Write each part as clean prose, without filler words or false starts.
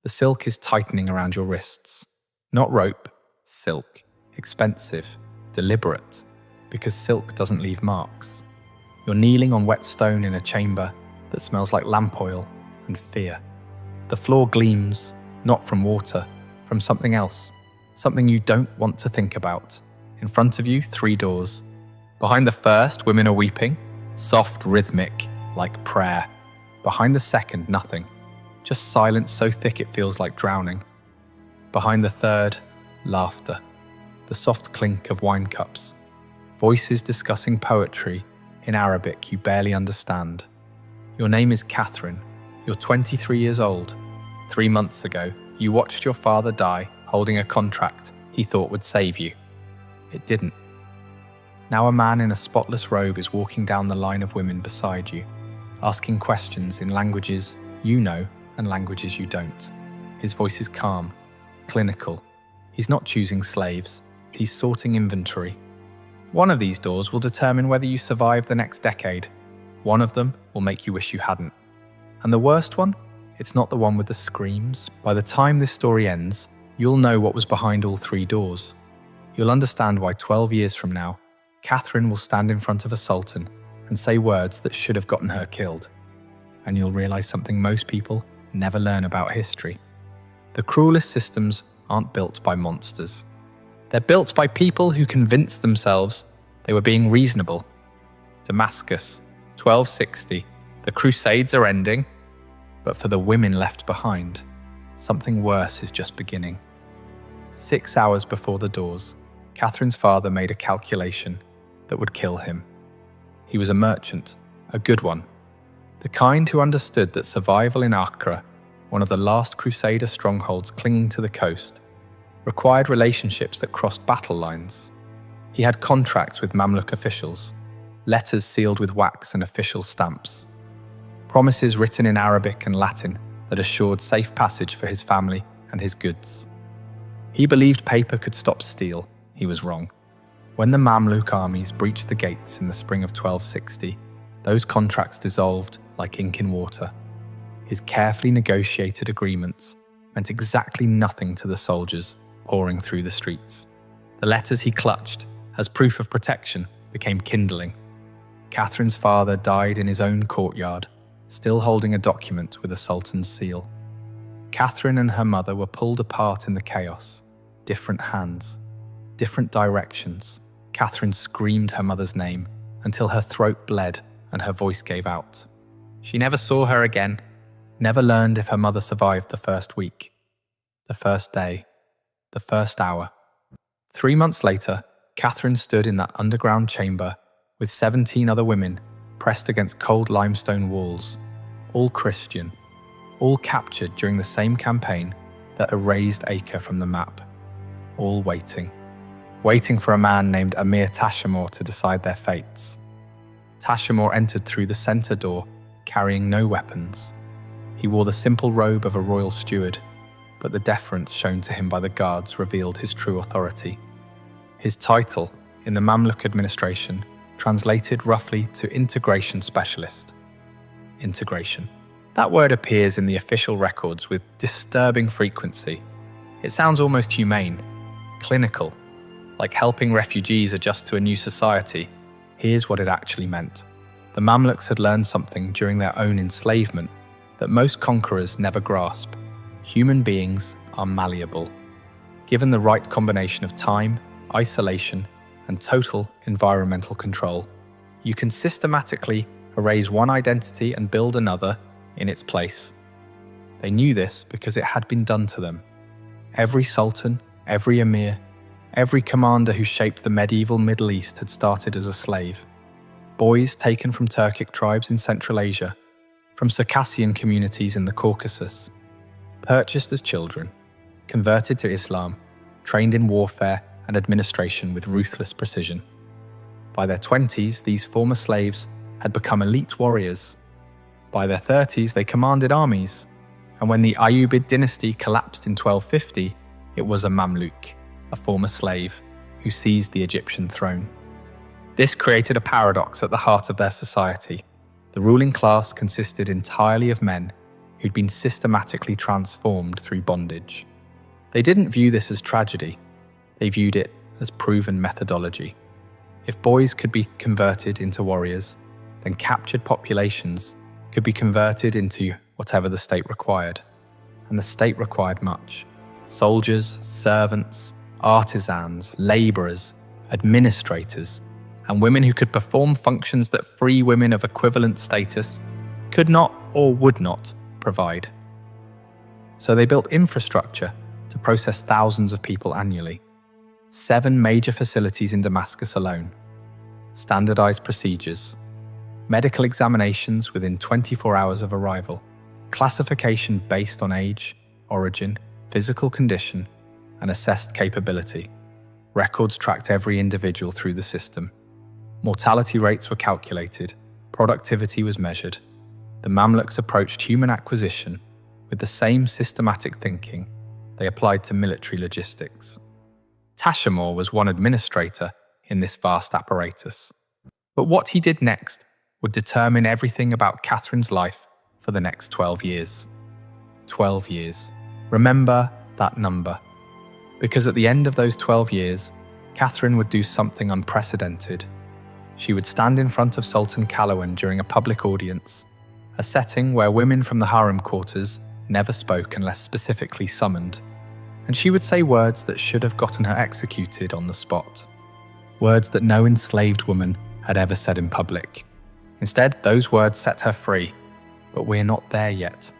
The silk is tightening around your wrists. Not rope, silk. Expensive, deliberate, because silk doesn't leave marks. You're kneeling on wet stone in a chamber that smells like lamp oil and fear. The floor gleams, not from water, from something else, something you don't want to think about. In front of you, 3 doors. Behind the first, women are weeping, soft, rhythmic, like prayer. Behind the second, nothing, just silence so thick it feels like drowning. Behind the third, laughter, the soft clink of wine cups, voices discussing poetry in Arabic you barely understand. Your name is Catherine. You're 23 years old. 3 months ago, you watched your father die holding a contract he thought would save you. It didn't. Now a man in a spotless robe is walking down the line of women beside you, asking questions in languages you know and languages you don't. His voice is calm, clinical. He's not choosing slaves, he's sorting inventory. One of these doors will determine whether you survive the next decade. One of them will make you wish you hadn't. And the worst one? It's not the one with the screams. By the time this story ends, you'll know what was behind all 3 doors. You'll understand why 12 years from now, Catherine will stand in front of a sultan and say words that should have gotten her killed. And you'll realize something most people never learn about history. The cruelest systems aren't built by monsters. They're built by people who convinced themselves they were being reasonable. Damascus, 1260. The Crusades are ending, but for the women left behind, something worse is just beginning. 6 hours before the doors, Catherine's father made a calculation that would kill him. He was a merchant, a good one, the kind who understood that survival in Acre, one of the last Crusader strongholds clinging to the coast, required relationships that crossed battle lines. He had contracts with Mamluk officials, letters sealed with wax and official stamps, promises written in Arabic and Latin that assured safe passage for his family and his goods. He believed paper could stop steel. He was wrong. When the Mamluk armies breached the gates in the spring of 1260, those contracts dissolved like ink in water. His carefully negotiated agreements meant exactly nothing to the soldiers pouring through the streets. The letters he clutched as proof of protection became kindling. Catherine's father died in his own courtyard, still holding a document with a sultan's seal. Catherine and her mother were pulled apart in the chaos. Different hands, different directions. Catherine screamed her mother's name until her throat bled and her voice gave out. She never saw her again, never learned if her mother survived the first week, the first day, the first hour. 3 months later, Catherine stood in that underground chamber with 17 other women pressed against cold limestone walls, all Christian, all captured during the same campaign that erased Acre from the map, all waiting for a man named Amir Tashamor to decide their fates. Tashamor entered through the center door, carrying no weapons. He wore the simple robe of a royal steward, but the deference shown to him by the guards revealed his true authority. His title, in the Mamluk administration, translated roughly to integration specialist. Integration. That word appears in the official records with disturbing frequency. It sounds almost humane, clinical, like helping refugees adjust to a new society. Here's what it actually meant. The Mamluks had learned something during their own enslavement that most conquerors never grasp. Human beings are malleable. Given the right combination of time, isolation, and total environmental control, you can systematically erase one identity and build another in its place. They knew this because it had been done to them. Every sultan, every emir, every commander who shaped the medieval Middle East had started as a slave. Boys taken from Turkic tribes in Central Asia, from Circassian communities in the Caucasus, purchased as children, converted to Islam, trained in warfare and administration with ruthless precision. By their 20s, these former slaves had become elite warriors. By their 30s, they commanded armies. And when the Ayyubid dynasty collapsed in 1250, it was a Mamluk, a former slave, who seized the Egyptian throne. This created a paradox at the heart of their society. The ruling class consisted entirely of men, who'd been systematically transformed through bondage. They didn't view this as tragedy. They viewed it as proven methodology. If boys could be converted into warriors, then captured populations could be converted into whatever the state required. And the state required much. Soldiers, servants, artisans, labourers, administrators, and women who could perform functions that free women of equivalent status could not or would not provide. So they built infrastructure to process thousands of people annually. 7 major facilities in Damascus alone. Standardized procedures. Medical examinations within 24 hours of arrival. Classification based on age, origin, physical condition, and assessed capability. Records tracked every individual through the system. Mortality rates were calculated. Productivity was measured. The Mamluks approached human acquisition with the same systematic thinking they applied to military logistics. Tashamor was one administrator in this vast apparatus. But what he did next would determine everything about Catherine's life for the next 12 years. 12 years. Remember that number. Because at the end of those 12 years, Catherine would do something unprecedented. She would stand in front of Sultan Kalawan during a public audience, a setting where women from the harem quarters never spoke unless specifically summoned. And she would say words that should have gotten her executed on the spot. Words that no enslaved woman had ever said in public. Instead, those words set her free. But we're not there yet.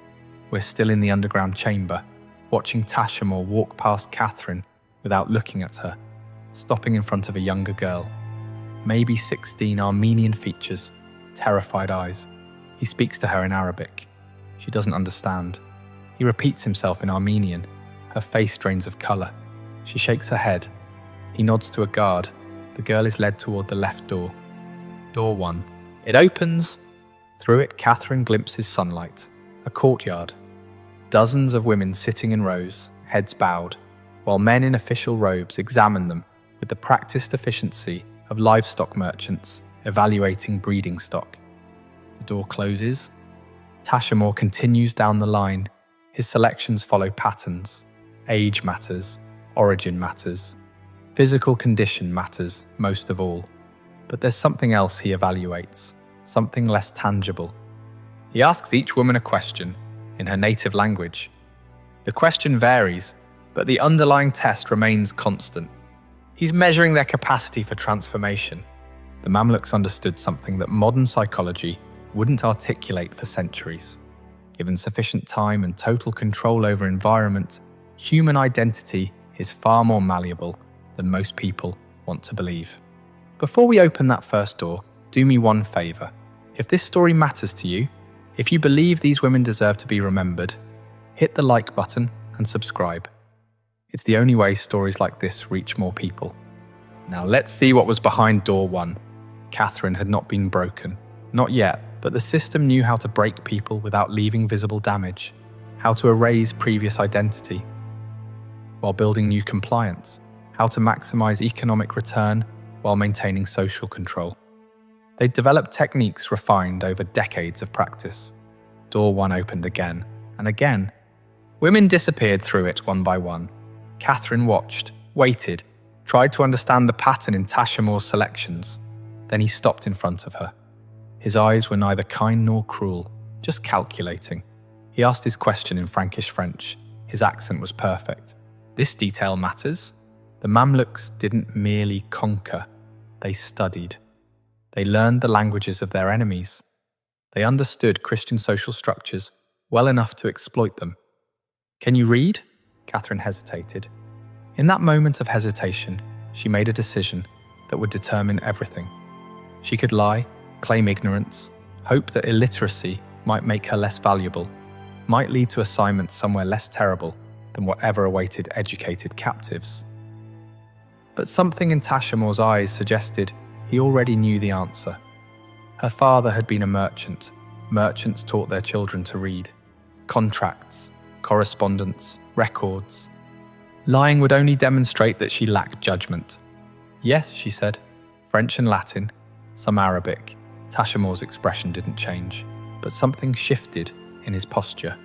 We're still in the underground chamber, watching Tashamor walk past Catherine without looking at her, stopping in front of a younger girl. Maybe 16 Armenian features, terrified eyes. He speaks to her in Arabic. She doesn't understand. He repeats himself in Armenian. Her face drains of colour. She shakes her head. He nods to a guard. The girl is led toward the left door. Door 1. It opens. Through it, Catherine glimpses sunlight, a courtyard. Dozens of women sitting in rows, heads bowed, while men in official robes examine them with the practiced efficiency of livestock merchants evaluating breeding stock. The door closes. Tashamor continues down the line. His selections follow patterns. Age matters, origin matters, physical condition matters most of all. But there's something else he evaluates, something less tangible. He asks each woman a question in her native language. The question varies, but the underlying test remains constant. He's measuring their capacity for transformation. The Mamluks understood something that modern psychology wouldn't articulate for centuries. Given sufficient time and total control over environment, human identity is far more malleable than most people want to believe. Before we open that first door, do me one favour. If this story matters to you, if you believe these women deserve to be remembered, hit the like button and subscribe. It's the only way stories like this reach more people. Now let's see what was behind door 1. Catherine had not been broken. Not yet, but the system knew how to break people without leaving visible damage, how to erase previous identity, while building new compliance, how to maximize economic return while maintaining social control. They'd developed techniques refined over decades of practice. Door 1 opened again and again. Women disappeared through it one by one. Catherine watched, waited, tried to understand the pattern in Tashamor's selections. Then he stopped in front of her. His eyes were neither kind nor cruel, just calculating. He asked his question in Frankish French. His accent was perfect. This detail matters. The Mamluks didn't merely conquer, they studied. They learned the languages of their enemies. They understood Christian social structures well enough to exploit them. Can you read? Catherine hesitated. In that moment of hesitation, she made a decision that would determine everything. She could lie, claim ignorance, hope that illiteracy might make her less valuable, might lead to assignments somewhere less terrible than whatever awaited educated captives. But something in Tashamor's eyes suggested he already knew the answer. Her father had been a merchant. Merchants taught their children to read. Contracts, correspondence, records. Lying would only demonstrate that she lacked judgment. Yes, she said, French and Latin, some Arabic. Tashamor's expression didn't change, but something shifted in his posture.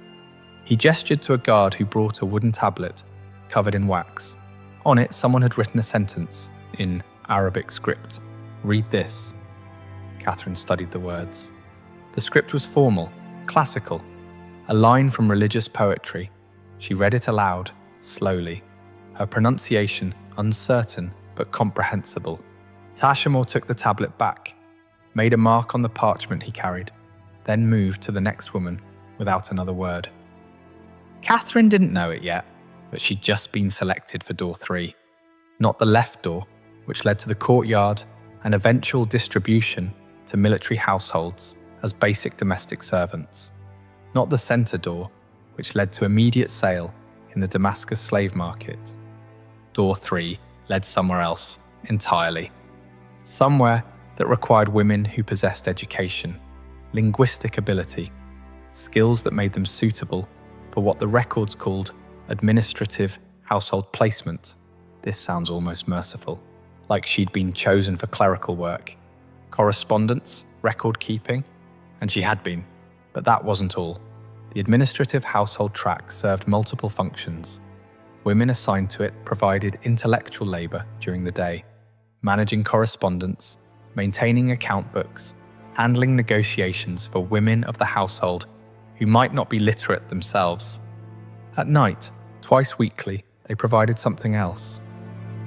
He gestured to a guard who brought a wooden tablet covered in wax. On it, someone had written a sentence in Arabic script. "Read this." Catherine studied the words. The script was formal, classical, a line from religious poetry. She read it aloud, slowly, her pronunciation uncertain but comprehensible. Tashamor took the tablet back, made a mark on the parchment he carried, then moved to the next woman without another word. Catherine didn't know it yet, but she'd just been selected for door 3. Not the left door, which led to the courtyard and eventual distribution to military households as basic domestic servants. Not the centre door, which led to immediate sale in the Damascus slave market. Door 3 led somewhere else entirely. Somewhere that required women who possessed education, linguistic ability, skills that made them suitable for what the records called administrative household placement. This sounds almost merciful, like she'd been chosen for clerical work, correspondence, record keeping, and she had been. But that wasn't all. The administrative household track served multiple functions. Women assigned to it provided intellectual labour during the day, managing correspondence, maintaining account books, handling negotiations for women of the household who might not be literate themselves. At night, twice weekly, they provided something else.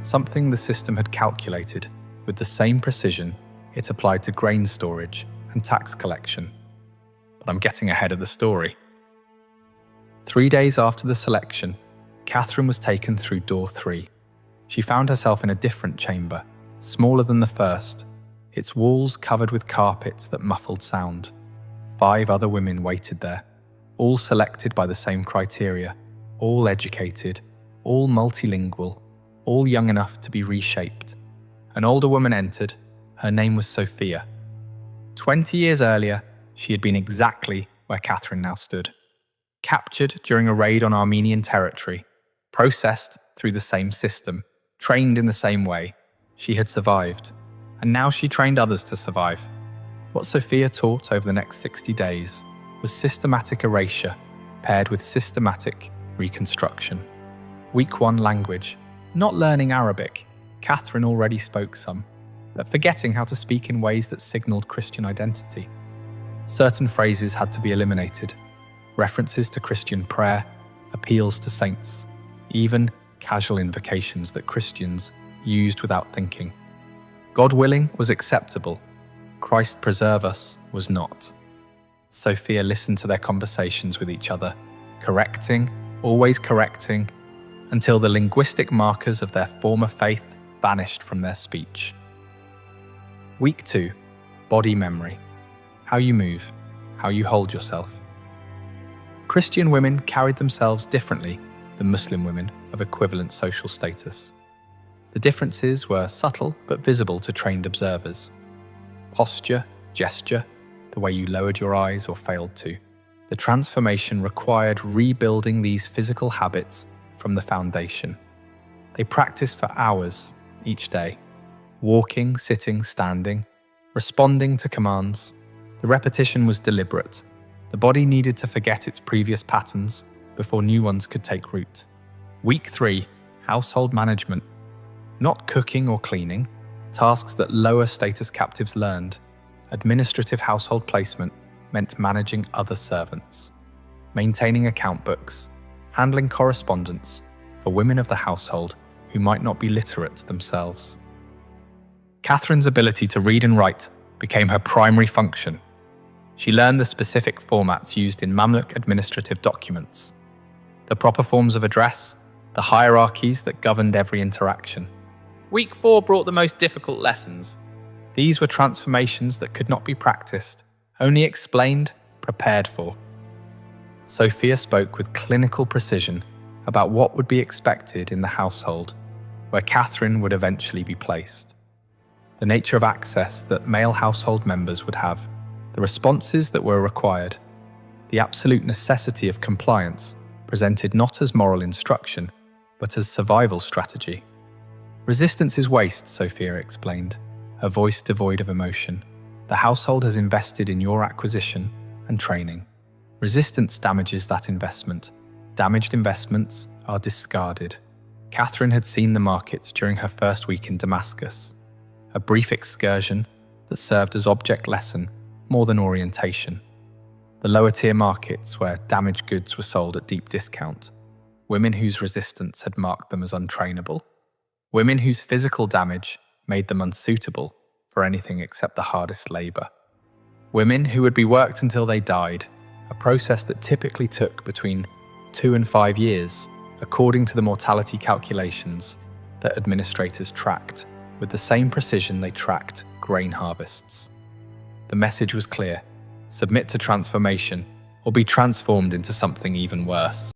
Something the system had calculated with the same precision it applied to grain storage and tax collection. But I'm getting ahead of the story. 3 days after the selection, Catherine was taken through door 3. She found herself in a different chamber, smaller than the first, its walls covered with carpets that muffled sound. 5 other women waited there, all selected by the same criteria, all educated, all multilingual, all young enough to be reshaped. An older woman entered. Her name was Sophia. 20 years earlier, she had been exactly where Catherine now stood. Captured during a raid on Armenian territory, processed through the same system, trained in the same way, she had survived. And now she trained others to survive. What Sophia taught over the next 60 days was systematic erasure paired with systematic reconstruction. Week 1 language. Not learning Arabic. Catherine already spoke some, but forgetting how to speak in ways that signalled Christian identity. Certain phrases had to be eliminated. References to Christian prayer, appeals to saints, even casual invocations that Christians used without thinking. God willing was acceptable. Christ preserve us was not. Sophia listened to their conversations with each other, correcting, always correcting, until the linguistic markers of their former faith vanished from their speech. Week 2, body memory. How you move, how you hold yourself. Christian women carried themselves differently than Muslim women of equivalent social status. The differences were subtle but visible to trained observers. Posture, gesture, the way you lowered your eyes or failed to. The transformation required rebuilding these physical habits from the foundation. They practiced for hours each day, walking, sitting, standing, responding to commands. The repetition was deliberate. The body needed to forget its previous patterns before new ones could take root. Week 3, household management. Not cooking or cleaning, tasks that lower status captives learned. Administrative household placement meant managing other servants, maintaining account books, handling correspondence for women of the household who might not be literate themselves. Catherine's ability to read and write became her primary function. She learned the specific formats used in Mamluk administrative documents, the proper forms of address, the hierarchies that governed every interaction. Week 4 brought the most difficult lessons. These were transformations that could not be practiced, only explained, prepared for. Sophia spoke with clinical precision about what would be expected in the household, where Catherine would eventually be placed. The nature of access that male household members would have, the responses that were required, the absolute necessity of compliance presented not as moral instruction, but as survival strategy. Resistance is waste, Sophia explained, her voice devoid of emotion. The household has invested in your acquisition and training. Resistance damages that investment. Damaged investments are discarded. Catherine had seen the markets during her first week in Damascus, a brief excursion that served as object lesson more than orientation. The lower-tier markets where damaged goods were sold at deep discount, women whose resistance had marked them as untrainable, women whose physical damage made them unsuitable for anything except the hardest labor, women who would be worked until they died, a process that typically took between 2 and 5 years, according to the mortality calculations that administrators tracked with the same precision they tracked grain harvests. The message was clear: submit to transformation or be transformed into something even worse.